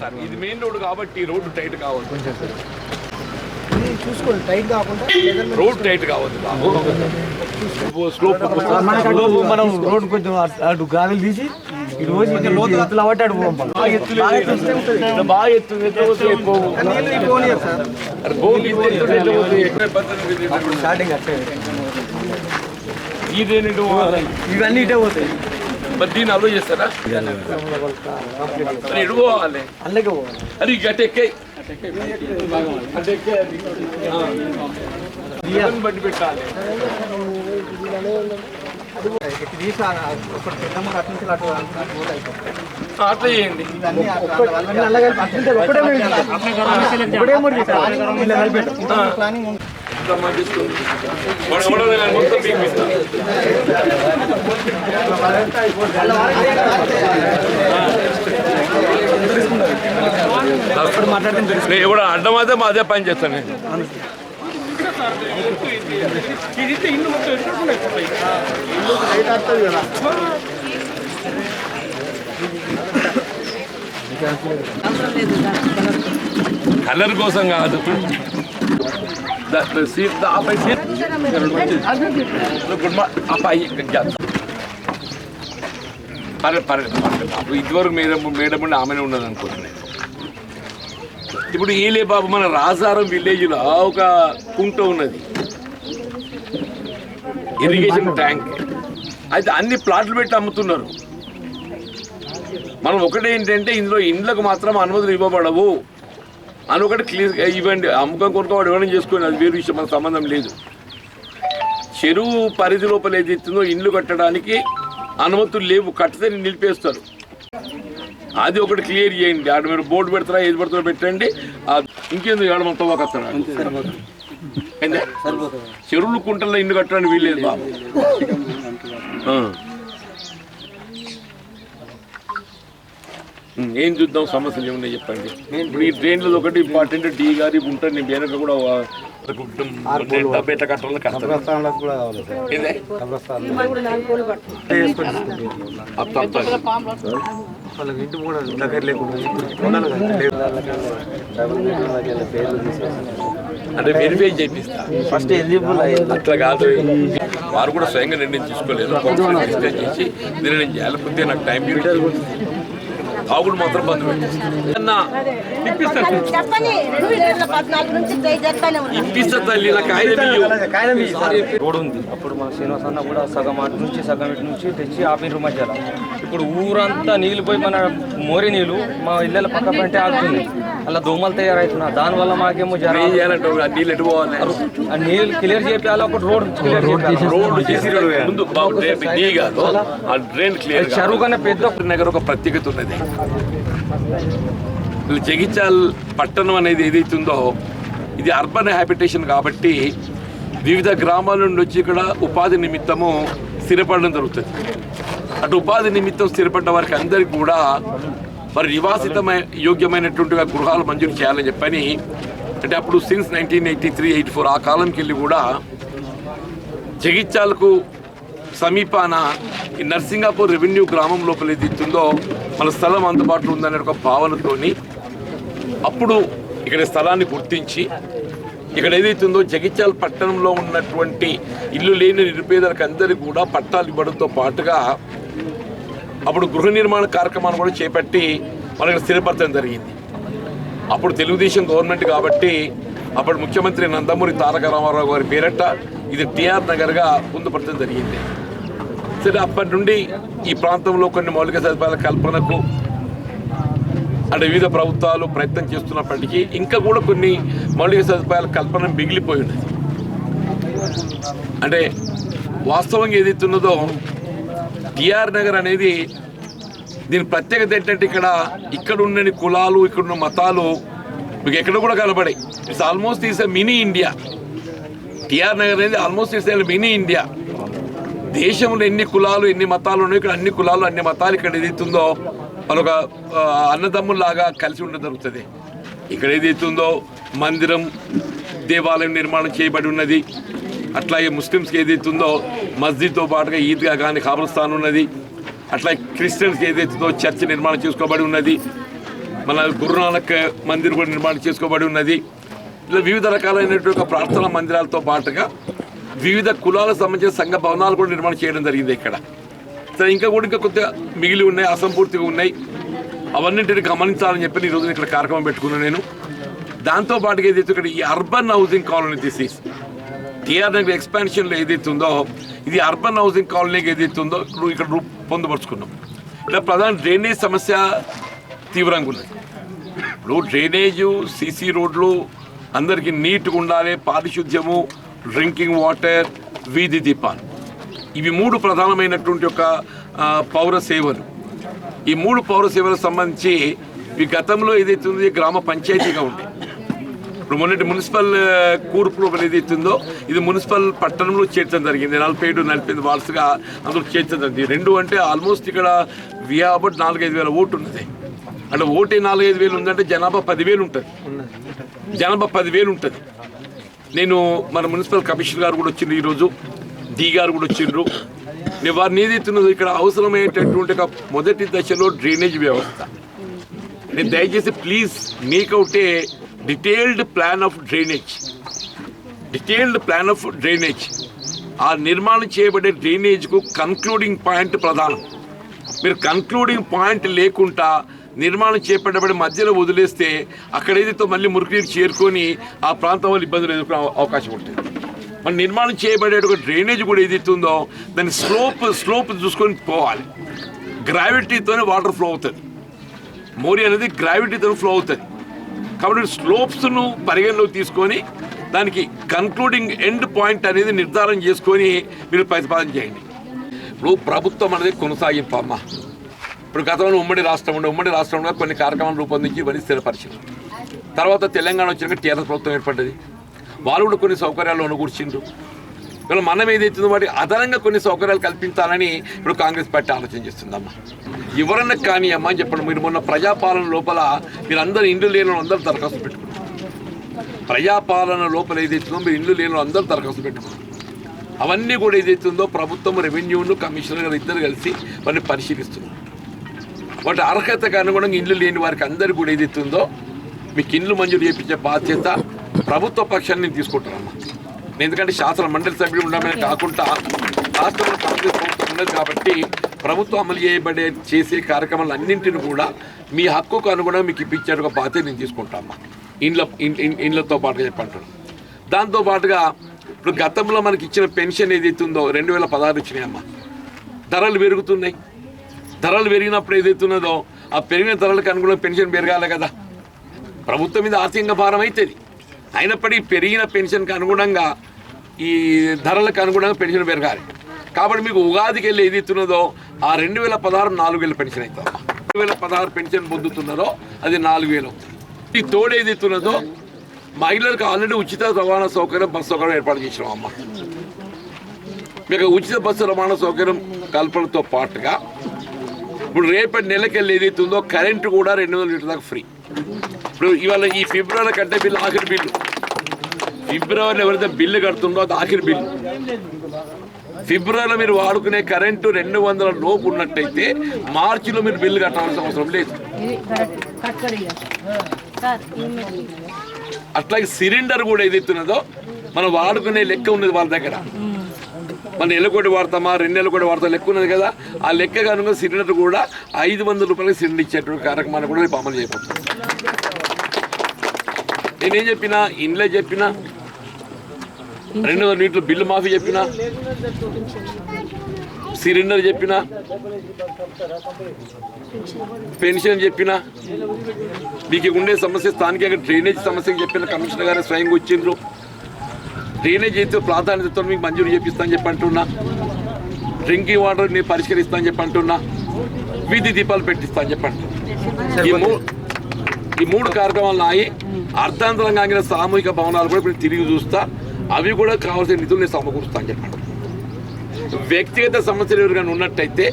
Sir ఇది main road కాబట్టి road tight కావద్దు, చూసుకోండి. టైట్ కాకుండా రోడ్ టైట్ కావద్దు బాబు. స్లోప్ మనం రోడ్ కొంచెం అటు గాలి తీసి ఇటు పోసి ఎత్తులు అవ్వట్టి అటు బాగా ఎత్తు స్టార్టింగ్ ఇదేంటి ఇవన్నీ ఇటే పోతాయి. మరి దీన్ని అలో చేస్తారా? ఎడుకోవాలి అందుకే పోవాలి. అది గట్టి ఎక్కాయి బట్టి పెట్టాలి. అట్లా చేయండి. ఎవడ అడ్డమైతే అదే పని చేస్తాను నేను. కలర్ కోసం కాదు, ఇదివరకు మేడం ఉండి ఆమెనే ఉన్నది అనుకుంటున్నాను. ఇప్పుడు ఏలే బాబు, మన రాజారం విలేజ్లో ఒక కుంట ఉన్నది, ఇరిగేషన్ ట్యాంక్. అయితే అన్ని ప్లాట్లు పెట్టి అమ్ముతున్నారు. మనం ఒకటే ఏంటంటే ఇందులో ఇండ్లకు మాత్రం అనుమతులు ఇవ్వబడవు అని ఒకటి క్లియర్ ఇవ్వండి. అమ్మకం కొనుక్కోవాడు ఇవ్వడం చేసుకోండి, అది వేరు విషయం, మనకు సంబంధం లేదు. చెరువు పరిధి లోపల ఏది ఇస్తుందో ఇండ్లు కట్టడానికి అనుమతులు లేవు, కట్టితే నిలిపేస్తారు. అది ఒకటి క్లియర్ చేయండి. ఆడ మీరు బోర్డు పెడతారా, ఏది పెడతారో పెట్టండి. ఇంకేందుకు ఏడ మొత్తం వస్తాడు చెరువులు కుంటల్లో ఇండ్లు కట్టడానికి వీల్లేదు బాబు. ఏం చూద్దాం, సమస్యలు ఏమున్నాయి చెప్పండి. ఇప్పుడు ఈ ట్రైన్లో ఒకటి ఇంపార్టెంట్, టీ గారి ఉంటుంది. నేను వెనక కూడా డబ్బేట కట్టాలని అంటే వెరిఫై చేపిస్తా. ఫస్ట్ ఎలిజిబుల్ అట్లా కాదు, వారు కూడా స్వయంగా నిర్ణయం తీసుకోలేదు. డిస్కస్ చేసి నిర్ణయం చేయాలి. నాకు టైం తాగుడు మాత్రం బంద్ ఇప్పిస్తా తల్లి. రోడ్ ఉంది. అప్పుడు మన శ్రీనివాస్ అన్న కూడా సగం అటు నుంచి సగం ఇటు నుంచి తెచ్చి ఆపిన మధ్యలో. ఇప్పుడు ఊరంతా నీళ్ళు పోయి మన మోరి నీళ్ళు మా ఇళ్ళ పక్క పంటే ఆగుతుంది. అలా దోమలు తయారవుతున్నా. దానివల్ల మాకేమో చేయాలంటే నీళ్ళు ఎటు పోవాలి, ఆ నీళ్ళు క్లియర్ చేయాలి. ఒకటి రోడ్ చేసి ముందు డ్రైన్ క్లియర్. చెరువు కన్నా పెద్ద నగర్ ఒక ప్రత్యేకత ఉన్నది. జగిత్యాల పట్టణం అనేది ఏదైతుందో ఇది అర్బన్ హ్యాబిటేషన్ కాబట్టి వివిధ గ్రామాల నుండి వచ్చి ఇక్కడ ఉపాధి నిమిత్తము స్థిరపడడం జరుగుతుంది. అటు ఉపాధి నిమిత్తం స్థిరపడ్డ వారికి అందరికీ కూడా మరి నివాసితమైన యోగ్యమైనటువంటిగా గృహాలు మంజూరు చేయాలని చెప్పని, అంటే అప్పుడు సిన్స్ 1983-84 ఆ కాలంకి వెళ్ళి కూడా జగిత్యాలకు సమీపాన ఈ నర్సింగాపూర్ రెవెన్యూ గ్రామం లోపల ఏదైతుందో మన స్థలం అందుబాటులో ఉందనే ఒక భావనతోని అప్పుడు ఇక్కడ స్థలాన్ని గుర్తించి ఇక్కడ ఏదైతుందో జగిత్యాల పట్టణంలో ఉన్నటువంటి ఇల్లు లేని నిరుపేదలకు అందరికీ కూడా పట్టాలు ఇవ్వడంతో పాటుగా అప్పుడు గృహ నిర్మాణ కార్యక్రమాన్ని కూడా చేపట్టి మనకి స్థిరపరచడం జరిగింది. అప్పుడు తెలుగుదేశం గవర్నమెంట్ కాబట్టి అప్పుడు ముఖ్యమంత్రి నందమూరి తారక రామారావు గారి పేరట ఇది టీఆర్ నగర్గా పొందుపరచడం జరిగింది. సరే, అప్పటి నుండి ఈ ప్రాంతంలో కొన్ని మౌలిక సదుపాయాల కల్పనకు అంటే వివిధ ప్రభుత్వాలు ప్రయత్నం చేస్తున్నప్పటికీ ఇంకా కూడా కొన్ని మౌలిక సదుపాయాల కల్పన మిగిలిపోయి ఉన్నది. అంటే వాస్తవంగా ఏదైతే ఉన్నదో టీఆర్ నగర్ అనేది దీని ప్రత్యేకత ఏంటంటే ఇక్కడ ఉన్న కులాలు, ఇక్కడున్న మతాలు మీకు ఎక్కడ కూడా కనబడాయి. It's almost is a mini India. TR Nagar అనేది almost is a mini India. దేశంలో ఎన్ని కులాలు ఎన్ని మతాలు ఉన్నాయో ఇక్కడ అన్ని కులాలు అన్ని మతాలు ఇక్కడ ఏదైతుందో వాళ్ళొక అన్నదమ్ముల్లాగా కలిసి ఉండడం జరుగుతుంది. ఇక్కడ ఏదైతుందో మందిరం, దేవాలయం నిర్మాణం చేయబడి ఉన్నది. అట్లాగే ముస్లిమ్స్కి ఏదైతుందో మస్జిద్తో పాటుగా ఈద్గా కానీ ఖబర్స్థాన్ ఉన్నది. అట్లా క్రిస్టియన్స్కి ఏదైతుందో చర్చ్ నిర్మాణం చేసుకోబడి ఉన్నది. మన గురునానక్ మందిర్ కూడా నిర్మాణం చేసుకోబడి ఉన్నది. ఇలా వివిధ రకాలైనటువంటి ప్రార్థనా మందిరాలతో పాటుగా వివిధ కులాలకు సంబంధించిన సంఘ భవనాలు కూడా నిర్మాణం చేయడం జరిగింది ఇక్కడ. సరే ఇంకా కొద్దిగా మిగిలి ఉన్నాయి, అసంపూర్తిగా ఉన్నాయి. అవన్నింటిని గమనించాలని చెప్పి ఈరోజు ఇక్కడ కార్యక్రమం పెట్టుకున్నాను నేను. దాంతోపాటుగా ఏదైతే ఇక్కడ ఈ urban housing colony this TR Nagar ఎక్స్పాన్షన్లో ఏదైతే ఉందో ఇది అర్బన్ హౌసింగ్ కాలనీకి ఏదైతే ఉందో ఇక్కడ పొందుపరుచుకున్నాం. ఇలా ప్రధాన డ్రైనేజ్ సమస్య తీవ్రంగా ఉన్నది. ఇప్పుడు డ్రైనేజు, సీసీ రోడ్లు అందరికీ నీట్గా ఉండాలి, పారిశుద్ధ్యము, డ్రింకింగ్ వాటర్, వీధి దీపాలు, ఇవి 3 ప్రధానమైనటువంటి ఒక పౌర సేవలు. ఈ 3 పౌర సేవలకు సంబంధించి ఈ గతంలో ఏదైతే ఉందో గ్రామ పంచాయతీగా ఉంది. ఇప్పుడు మొన్నటి మున్సిపల్ కూర్పులో ఏదైతే ఉందో ఇది మున్సిపల్ పట్టణంలో చేర్చడం జరిగింది. 47-48 వార్డ్స్గా అందులో చేర్చడం జరిగింది. 2 అంటే ఆల్మోస్ట్ ఇక్కడ అబౌట్ 4-5 వేల ఓటు ఉన్నది. అంటే ఓటే 4-5 వేలు ఉందంటే జనాభా 10,000 ఉంటుంది. జనాభా 10,000 ఉంటుంది. నేను మన మున్సిపల్ కమిషనర్ గారు కూడా వచ్చిండ్రు, ఈరోజు డి గారు కూడా వచ్చిండ్రు. నేను వారిని ఏదైతున్నదో ఇక్కడ అవసరమయ్యేటటువంటి ఒక మొదటి దశలో డ్రైనేజ్ వ్యవస్థ, నేను దయచేసి please make out A detailed plan of drainage. ఆ నిర్మాణం చేయబడే డ్రైనేజ్కు కన్క్లూడింగ్ పాయింట్ ప్రధానం. మీరు కన్క్లూడింగ్ పాయింట్ లేకుండా నిర్మాణం చేపట్టబడి మధ్యలో వదిలేస్తే అక్కడ ఏదైతే మళ్ళీ మురికి చేరుకొని ఆ ప్రాంతం వల్ల ఇబ్బందులు ఎదుర్కొనే అవకాశం ఉంటుంది. మన నిర్మాణం చేయబడే ఒక డ్రైనేజ్ కూడా ఏదైతే ఉందో దాని స్లోప్ చూసుకొని పోవాలి. గ్రావిటీతోనే వాటర్ ఫ్లో అవుతుంది. మోరీ అనేది గ్రావిటీతో ఫ్లో అవుతుంది. కాబట్టి స్లోప్స్ను పరిగణలోకి తీసుకొని దానికి కన్క్లూడింగ్ ఎండ్ పాయింట్ అనేది నిర్ధారణ చేసుకొని మీరు ప్రతిపాదన చేయండి. ఇప్పుడు ప్రభుత్వం అనేది కొనసాగింపు అమ్మ. ఇప్పుడు గతంలో ఉమ్మడి రాష్ట్రంలో కొన్ని కార్యక్రమాలు రూపొందించి ఇవన్నీ స్థిరపరిచింది. తర్వాత తెలంగాణ వచ్చినాక టీఆర్ఎస్ ప్రభుత్వం ఏర్పడ్డది. వాళ్ళు కూడా కొన్ని సౌకర్యాలు అనుకూర్చిండ్రు. ఇవాళ మనం ఏదైతుందో వాటి అదనంగా కొన్ని సౌకర్యాలు కల్పించాలని ఇప్పుడు కాంగ్రెస్ పార్టీ ఆలోచన చేస్తుందమ్మా. ఎవరన్నా కానీ అమ్మ అని చెప్పండి, మీరు మొన్న ప్రజాపాలన లోపల మీరందరూ ఇండ్లు లేని అందరూ దరఖాస్తు పెట్టుకున్నారు. ప్రజాపాలన లోపల ఏదైతుందో మీరు ఇండ్లు లేని అందరూ దరఖాస్తు పెట్టుకున్నారు. అవన్నీ కూడా ఏదైతుందో ప్రభుత్వం, రెవెన్యూను, కమిషనర్ గారు ఇద్దరు కలిసి వాటిని పరిశీలిస్తున్నారు. వాటి అర్హతకు అనుగుణంగా ఇండ్లు లేని వారికి అందరికీ కూడా ఏదైతుందో మీకు ఇండ్లు మంజూరు చేయించే బాధ్యత ప్రభుత్వ పక్షాన్ని నేను తీసుకుంటానమ్మా. ఎందుకంటే శాసన మండలి సభ్యులు ఉండడమే కాకుండా రాష్ట్రంలో కాంగ్రెస్ ప్రభుత్వం ఉన్నది కాబట్టి ప్రభుత్వం అమలు చేసే కార్యక్రమాలు అన్నింటిని కూడా మీ హక్కుకు అనుగుణంగా మీకు ఇప్పించే ఒక బాధ్యత నేను తీసుకుంటామా. ఇండ్లతో పాటుగా చెప్పంటున్నాను. దాంతోపాటుగా ఇప్పుడు గతంలో మనకి ఇచ్చిన పెన్షన్ ఏదైతే ఉందో 2016 ఇచ్చినాయమ్మా. ధరలు పెరుగుతున్నాయి. ధరలు పెరిగినప్పుడు ఏదైతున్నదో ఆ పెరిగిన ధరలకు అనుగుణంగా పెన్షన్ పెరగాలి కదా. ప్రభుత్వం మీద ఆర్థికంగా భారం అవుతుంది. అయినప్పటికీ పెరిగిన పెన్షన్కి అనుగుణంగా ఈ ధరలకు అనుగుణంగా పెన్షన్ పెరగాలి. కాబట్టి మీకు ఉగాదికి వెళ్ళి ఏదైతున్నదో ఆ 2016 4,000 పెన్షన్ అవుతుంది. 2016 పెన్షన్ పొందుతున్నారో అది 4,000 అవుతుంది. ఈ తోడు ఏదైతున్నదో మహిళలకు ఆల్రెడీ ఉచిత రవాణా సౌకర్యం, బస్సు సౌకర్యం ఏర్పాటు చేసినాం అమ్మ. మీకు ఉచిత బస్సు రవాణా సౌకర్యం కల్పనతో పాటుగా ఇప్పుడు రేపటి నెలకెళ్ళి ఏదైతుందో కరెంటు కూడా 200 లీటర్ దాకా ఫ్రీ. ఇప్పుడు ఇవాళ ఈ ఫిబ్రవరి కట్టే బిల్లు ఆఖరి బిల్లు. ఫిబ్రవరిలో ఎవరైతే బిల్లు కడుతుందో అది ఆఖరి బిల్లు. ఫిబ్రవరిలో మీరు వాడుకునే కరెంటు 200 లోపు ఉన్నట్టయితే మార్చిలో మీరు బిల్లు కట్టాల్సిన అవసరం లేదు. అట్లాగే సిలిండర్ కూడా ఏదైతున్నదో మనం వాడుకునే లెక్క ఉన్నది వాళ్ళ దగ్గర. మన నెలకోటి వాడతామా 2 నెలలు కూడా వాడతాం లెక్క ఉన్నది కదా. ఆ లెక్క కనుక సిలిండర్ కూడా 500 రూపాయలకి సిలిండర్ ఇచ్చేటువంటి కార్యక్రమాన్ని కూడా రేపు అమలు చేయబోతుంది. నేనేం చెప్పినా, ఇంట్లో చెప్పినా, 200 యూనిట్ల బిల్లు మాఫీ చెప్పినా, సిలిండర్ చెప్పినా, పెన్షన్ చెప్పినా, మీకు ఉండే సమస్య స్థానికంగా డ్రైనేజ్ సమస్యకి చెప్పిన కమిషనర్ గారు స్వయంగా వచ్చిండ్రు. డ్రైనేజ్ అయితే ప్రాధాన్యతతో మీకు మంజూరు చేపిస్తాను చెప్పి అంటున్నా. డ్రింకింగ్ వాటర్ నేను పరిష్కరిస్తాను చెప్పి అంటున్నా. వీధి దీపాలు పెట్టిస్తాను చెప్పి అంటున్నా. ఈ 3 కార్యక్రమాలు నాయి. అర్థాంతరంగా ఆగిన సామూహిక భవనాలు కూడా ఇప్పుడు తిరిగి చూస్తా. అవి కూడా కావాల్సిన నిధులు నేను సమకూరుస్తాను చెప్పండి. వ్యక్తిగత సమస్యలు ఎవరికైనా ఉన్నట్టయితే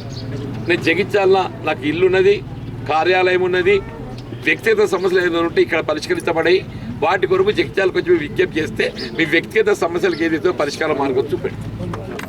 నేను జగిత్యాల నాకు ఇల్లు ఉన్నది, కార్యాలయం ఉన్నది. వ్యక్తిగత సమస్యలు ఏదైనా ఉంటే ఇక్కడ పరిష్కరించబడాయి. వాటి కొరకు జగిత్యాలకు వచ్చి విజ్ఞప్తి చేస్తే మీ వ్యక్తిగత సమస్యలకు ఏదైతే పరిష్కార మార్గం చూపెట్టి